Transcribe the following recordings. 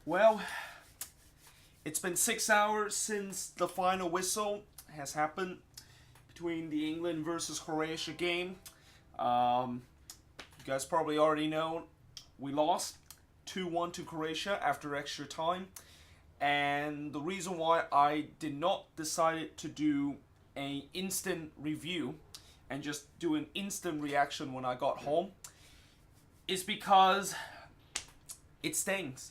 Well, it's been 6 hours since the final whistle has happened between the England versus Croatia game. You guys probably already know we lost 2-1 to Croatia after extra time. And the reason why I did not decide to do an instant review and just do an instant reaction when I got home is because it stings.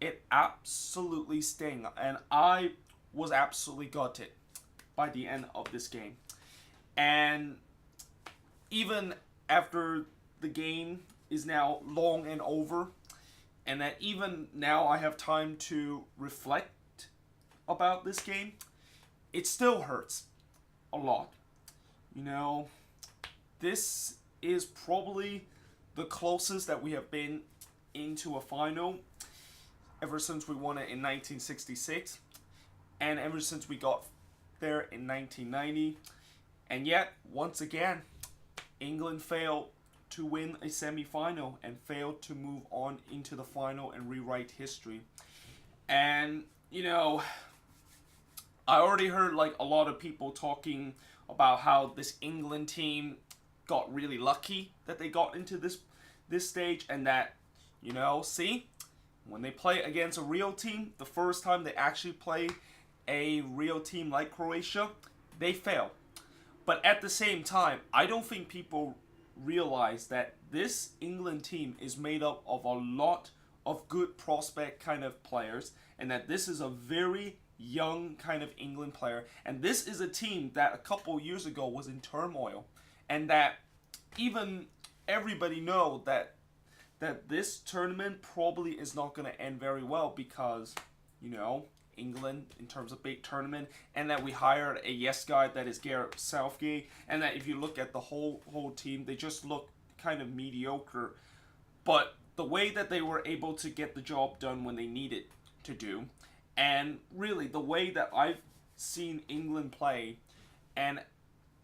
It absolutely stings. And I was absolutely gutted by the end of this game. And even after the game is now long and over, and that even now I have time to reflect about this game, it still hurts a lot. You know, this is probably the closest that we have been into a final ever since we won it in 1966 and ever since we got there in 1990. And yet, once again, England failed to win a semi-final and failed to move on into the final and rewrite history. And, I already heard like a lot of people talking about how this England team got really lucky that they got into this stage, and that, see, when they play against a real team, the first time they actually play a real team like Croatia, they fail. But at the same time, I don't think people realize that this England team is made up of a lot of good prospect kind of players, and that this is a very young kind of England player, and this is a team that a couple years ago was in turmoil, and that even everybody know that this tournament probably is not going to end very well because, England in terms of big tournament, and that we hired a yes guy that is Gareth Southgate, and that if you look at the whole team, they just look kind of mediocre. But the way that they were able to get the job done when they needed to do, and really the way that I've seen England play, and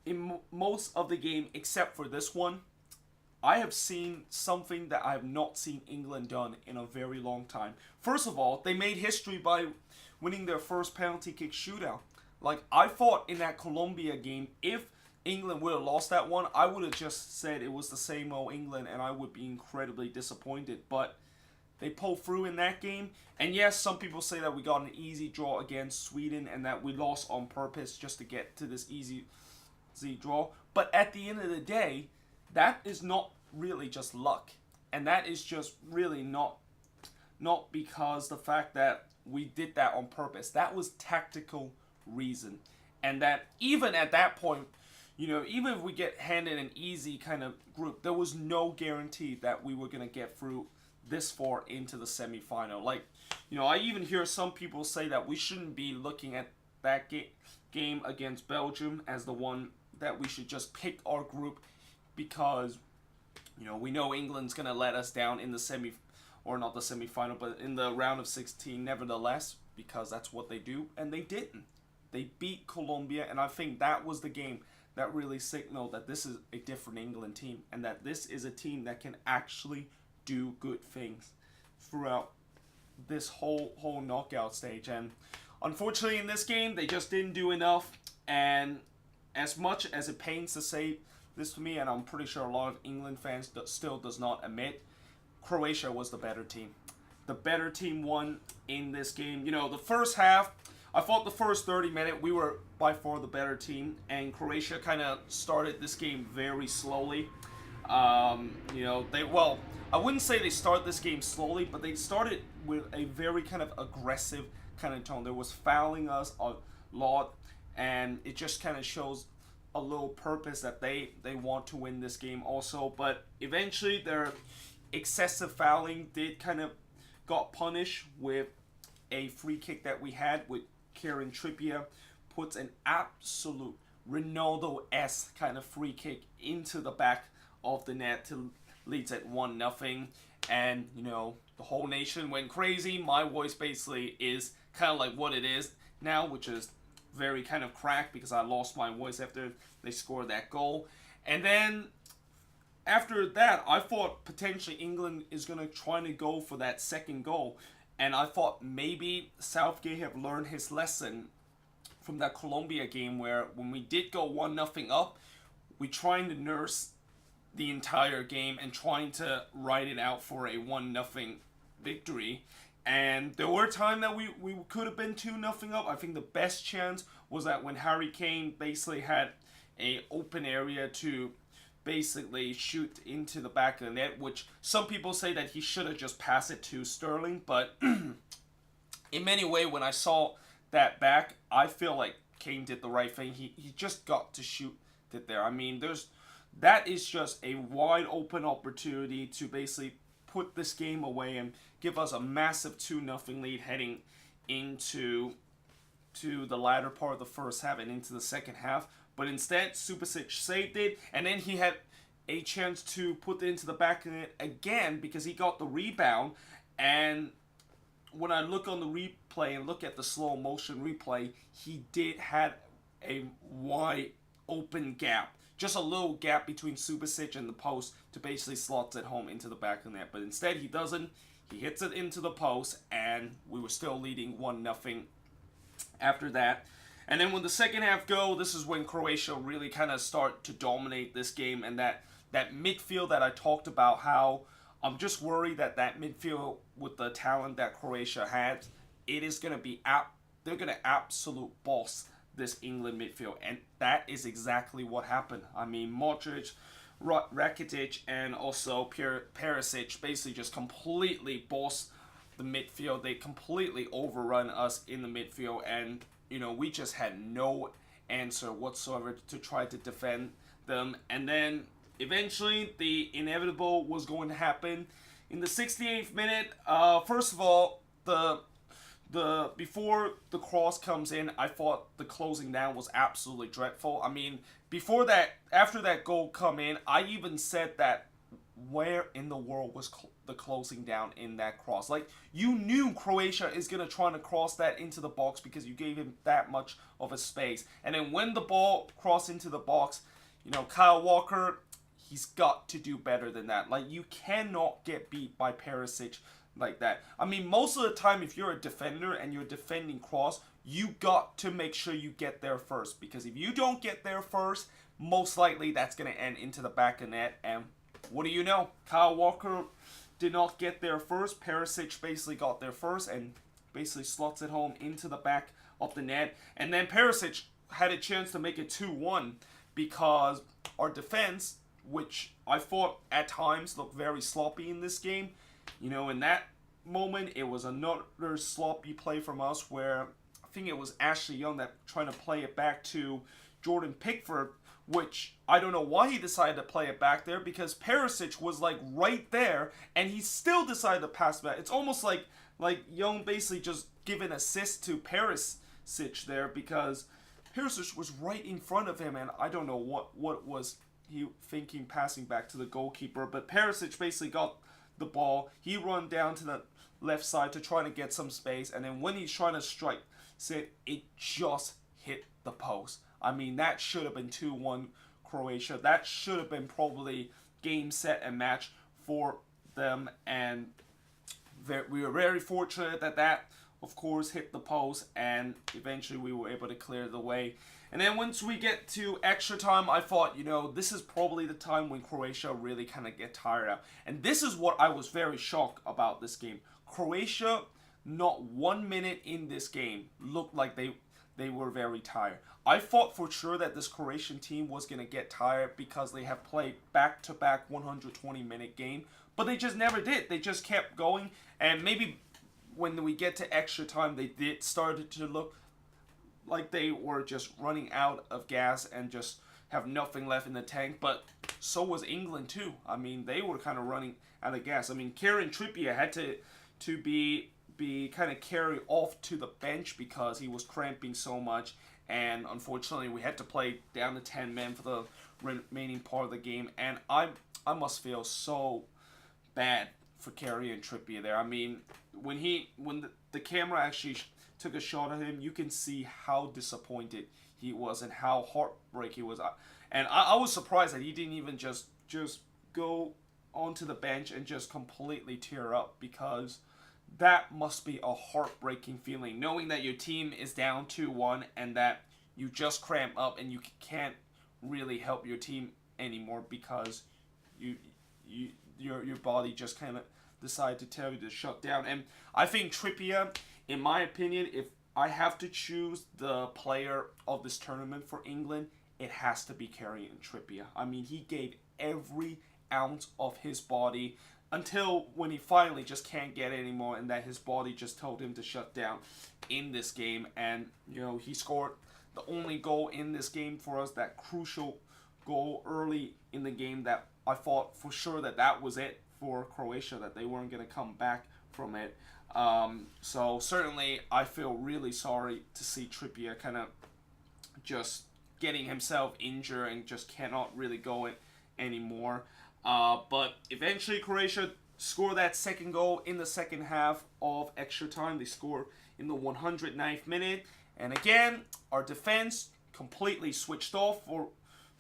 in most of the game except for this one, I have seen something that I have not seen England done in a very long time. First of all, they made history by winning their first penalty kick shootout. Like, I thought in that Colombia game, if England would have lost that one, I would have just said it was the same old England and I would be incredibly disappointed. But they pulled through in that game. And yes, some people say that we got an easy draw against Sweden and that we lost on purpose just to get to this easy draw. But at the end of the day, that is not really just luck. And that is just really not because the fact that we did that on purpose. That was tactical reason. And that even at that point, even if we get handed an easy kind of group, there was no guarantee that we were going to get through this far into the semifinal. Like, I even hear some people say that we shouldn't be looking at that game against Belgium as the one that we should just pick our group because, we know England's going to let us down in the or not the semifinal, but in the round of 16 nevertheless, because that's what they do, and they didn't. They beat Colombia, and I think that was the game that really signaled that this is a different England team, and that this is a team that can actually do good things throughout this whole knockout stage. And unfortunately in this game, they just didn't do enough, and as much as it pains to say this to me, and I'm pretty sure a lot of England fans still does not admit, Croatia was the better team. The better team won in this game. The first half, I thought the first 30 minutes, we were by far the better team, and Croatia kind of started this game very slowly. I wouldn't say they started this game slowly, but they started with a very kind of aggressive kind of tone. There was fouling us a lot, and it just kind of shows a little purpose that they want to win this game also. But eventually their excessive fouling did kind of got punished with a free kick that we had with Kieran Trippier puts an absolute Ronaldo-esque kind of free kick into the back of the net to leads at 1-0. And, the whole nation went crazy. My voice basically is kind of like what it is now, which is very kind of cracked because I lost my voice after they scored that goal. And then after that, I thought potentially England is going to try to go for that second goal. And I thought maybe Southgate have learned his lesson from that Colombia game where when we did go 1-0 up, we trying to nurse the entire game and trying to ride it out for a 1-0 victory. And there were times that we could have been 2-0 up. I think the best chance was that when Harry Kane basically had a open area to basically shoot into the back of the net, which some people say that he should have just passed it to Sterling. But in many ways, when I saw that back, I feel like Kane did the right thing. He just got to shoot it there. I mean, that is just a wide open opportunity to basically put this game away and give us a massive 2-0 lead heading into the latter part of the first half and into the second half. But instead, Subasic saved it, and then he had a chance to put it into the back of it again because he got the rebound. And when I look on the replay and look at the slow motion replay, he did have a wide open gap. Just a little gap between Subasic and the post to basically slot it home into the back of the net. But instead, he doesn't. He hits it into the post, and we were still leading 1-0 after that. And then when the second half go, this is when Croatia really kind of start to dominate this game. And that midfield that I talked about, how I'm just worried that midfield with the talent that Croatia had, it is going to be they're going to absolute boss this England midfield. And that is exactly what happened. I mean, Modric, Rakitic, and also Perisic basically just completely bossed the midfield. They completely overrun us in the midfield, and we just had no answer whatsoever to try to defend them. And then eventually the inevitable was going to happen in the 68th minute. First of all, the before the cross comes in, I thought the closing down was absolutely dreadful. I mean, before that, after that goal come in, I even said that where in the world was the closing down in that cross? Like, you knew Croatia is going to try to cross that into the box because you gave him that much of a space. And then when the ball crossed into the box, Kyle Walker, he's got to do better than that. Like, you cannot get beat by Perisic like that. I mean, most of the time, if you're a defender and you're defending cross, you got to make sure you get there first. Because if you don't get there first, most likely that's going to end into the back of net. And what do you know? Kyle Walker did not get there first. Perisic basically got there first and basically slots it home into the back of the net. And then Perisic had a chance to make it 2-1 because our defense, which I thought at times looked very sloppy in this game, in that moment, it was another sloppy play from us where I think it was Ashley Young that trying to play it back to Jordan Pickford, which I don't know why he decided to play it back there because Perisic was like right there and he still decided to pass it back. It's almost like Young basically just giving assist to Perisic there because Perisic was right in front of him and I don't know what was he thinking passing back to the goalkeeper, but Perisic basically got the ball. He run down to the left side to try to get some space, and then when he's trying to strike, it just hit the post. I mean, that should have been 2-1 Croatia. That should have been probably game, set, and match for them, and we were very fortunate that of course hit the post, and eventually we were able to clear the way. And then once we get to extra time, I thought, this is probably the time when Croatia really kind of get tired out. And this is what I was very shocked about this game. Croatia, not 1 minute in this game, looked like they were very tired. I thought for sure that this Croatian team was going to get tired because they have played back-to-back 120-minute game. But they just never did. They just kept going. And maybe when we get to extra time, they did started to look like they were just running out of gas and just have nothing left in the tank. But so was England too. I mean, they were kind of running out of gas. I mean, Kieran Trippier had to be kind of carried off to the bench because he was cramping so much. And unfortunately, we had to play down to 10 men for the remaining part of the game. And I must feel so bad for Kieran Trippier there. I mean, when the camera actually took a shot at him, you can see how disappointed he was and how heartbreak he was. And I was surprised that he didn't even just go onto the bench and just completely tear up because that must be a heartbreaking feeling, knowing that your team is down 2-1 and that you just cramp up and you can't really help your team anymore because you your body just kind of decided to tell you to shut down. And I think Trippier, in my opinion, if I have to choose the player of this tournament for England, it has to be Kieran Trippier. I mean, he gave every ounce of his body until when he finally just can't get it anymore and that his body just told him to shut down in this game. And, you know, he scored the only goal in this game for us, that crucial goal early in the game that I thought for sure that that was it for Croatia, that they weren't going to come back from it. So certainly I feel really sorry to see Trippier kind of just getting himself injured and just cannot really go it anymore. But eventually Croatia scored that second goal in the second half of extra time. They scored in the 109th minute. And again, our defense completely switched off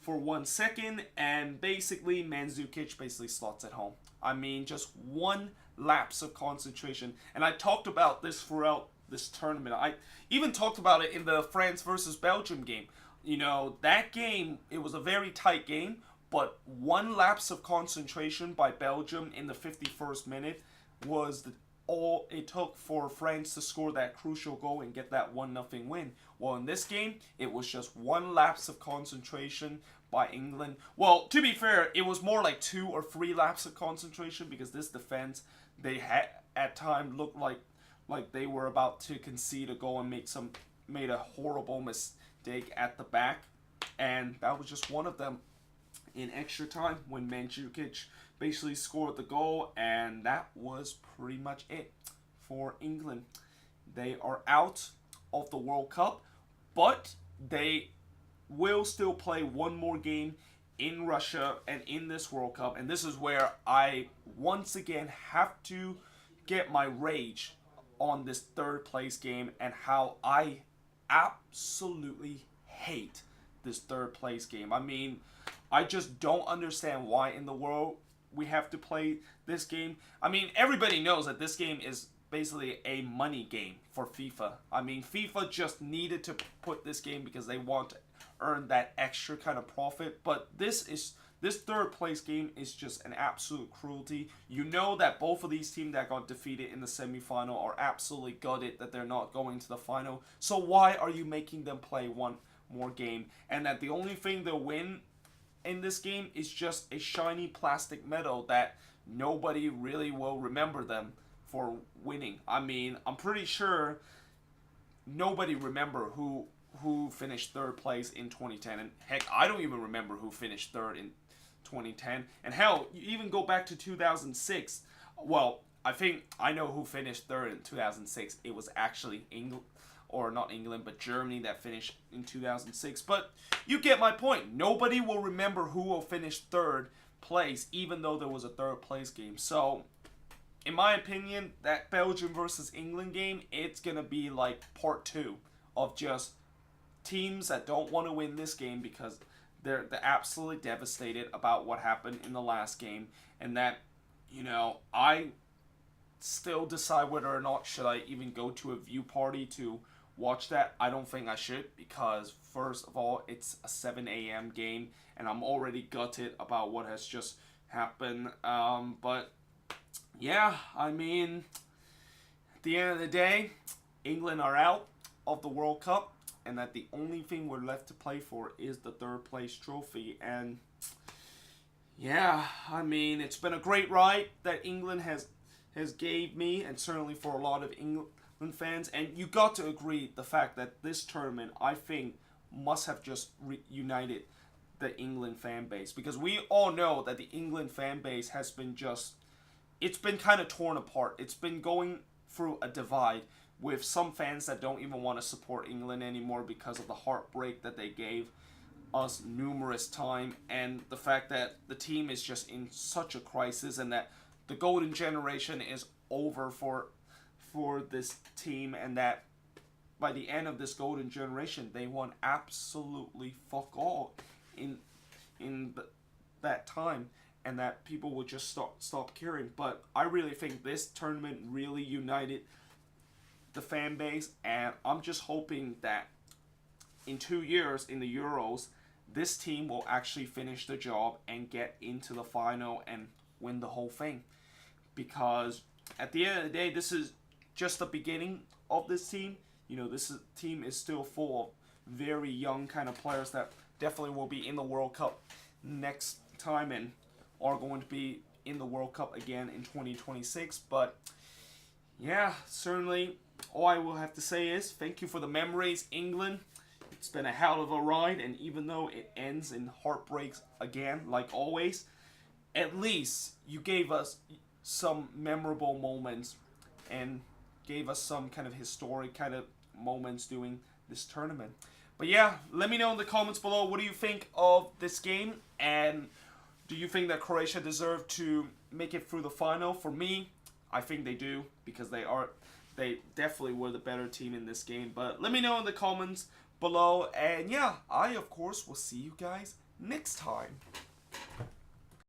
for 1 second, and basically Mandzukic basically slots it home. I mean, just one lapse of concentration. And I talked about this throughout this tournament. I even talked about it in the France versus Belgium game. You know, that game, it was a very tight game, but one lapse of concentration by Belgium in the 51st minute was all it took for France to score that crucial goal and get that 1-0 win. Well, in this game, it was just one lapse of concentration by England. Well, to be fair, it was more like 2 or 3 laps of concentration because this defense, they had at times looked like they were about to concede a goal and made a horrible mistake at the back, and that was just one of them in extra time when Mandzukic basically scored the goal, and that was pretty much it for England. They are out of the World Cup, but they will still play one more game in Russia and in this World Cup, and this is where I once again have to get my rage on this third place game and how I absolutely hate this third place game. I mean, I just don't understand why in the world we have to play this game. I mean, everybody knows that this game is basically a money game for FIFA. I mean, FIFA just needed to put this game because they want to earn that extra kind of profit. But this third place game is just an absolute cruelty. You know that both of these teams that got defeated in the semifinal are absolutely gutted that they're not going to the final. So why are you making them play one more game? And that the only thing they'll win in this game is just a shiny plastic medal that nobody really will remember them for winning. I mean, I'm pretty sure nobody remember who finished third place in 2010, and heck, I don't even remember who finished third in 2010. And hell, you even go back to 2006. Well, I think I know who finished third in 2006. It was actually England, or not England, but Germany that finished in 2006. But you get my point. Nobody will remember who will finish third place, even though there was a third place game. So, in my opinion, that Belgium versus England game, it's going to be like part 2 of just teams that don't want to win this game because they're absolutely devastated about what happened in the last game. And that, you know, I still decide whether or not should I even go to a view party to watch that. I don't think I should because, first of all, it's a 7 a.m. game and I'm already gutted about what has just happened. But yeah, I mean, at the end of the day, England are out of the World Cup, and that the only thing we're left to play for is the third place trophy. And yeah, I mean, it's been a great ride that England has gave me, and certainly for a lot of England fans. And you got to agree the fact that this tournament, I think, must have just reunited the England fan base, because we all know that the England fan base has been it's been kind of torn apart. It's been going through a divide with some fans that don't even want to support England anymore because of the heartbreak that they gave us numerous times, and the fact that the team is just in such a crisis, and that the golden generation is over for this team, and that by the end of this golden generation, they won absolutely fuck all in that time. and that people will just stop caring. But I really think this tournament really united the fan base, and I'm just hoping that in 2 years in the Euros, this team will actually finish the job and get into the final and win the whole thing. Because at the end of the day, this is just the beginning of this team. You know, team is still full of very young kind of players that definitely will be in the World Cup next time and are going to be in the World Cup again in 2026. But yeah, certainly all I will have to say is thank you for the memories, England. It's been a hell of a ride, and even though it ends in heartbreaks again, like always, at least you gave us some memorable moments and gave us some kind of historic kind of moments during this tournament. But yeah, let me know in the comments below, what do you think of this game, and do you think that Croatia deserved to make it through the final? For me, I think they do, because they definitely were the better team in this game. But let me know in the comments below, and yeah, I of course will see you guys next time.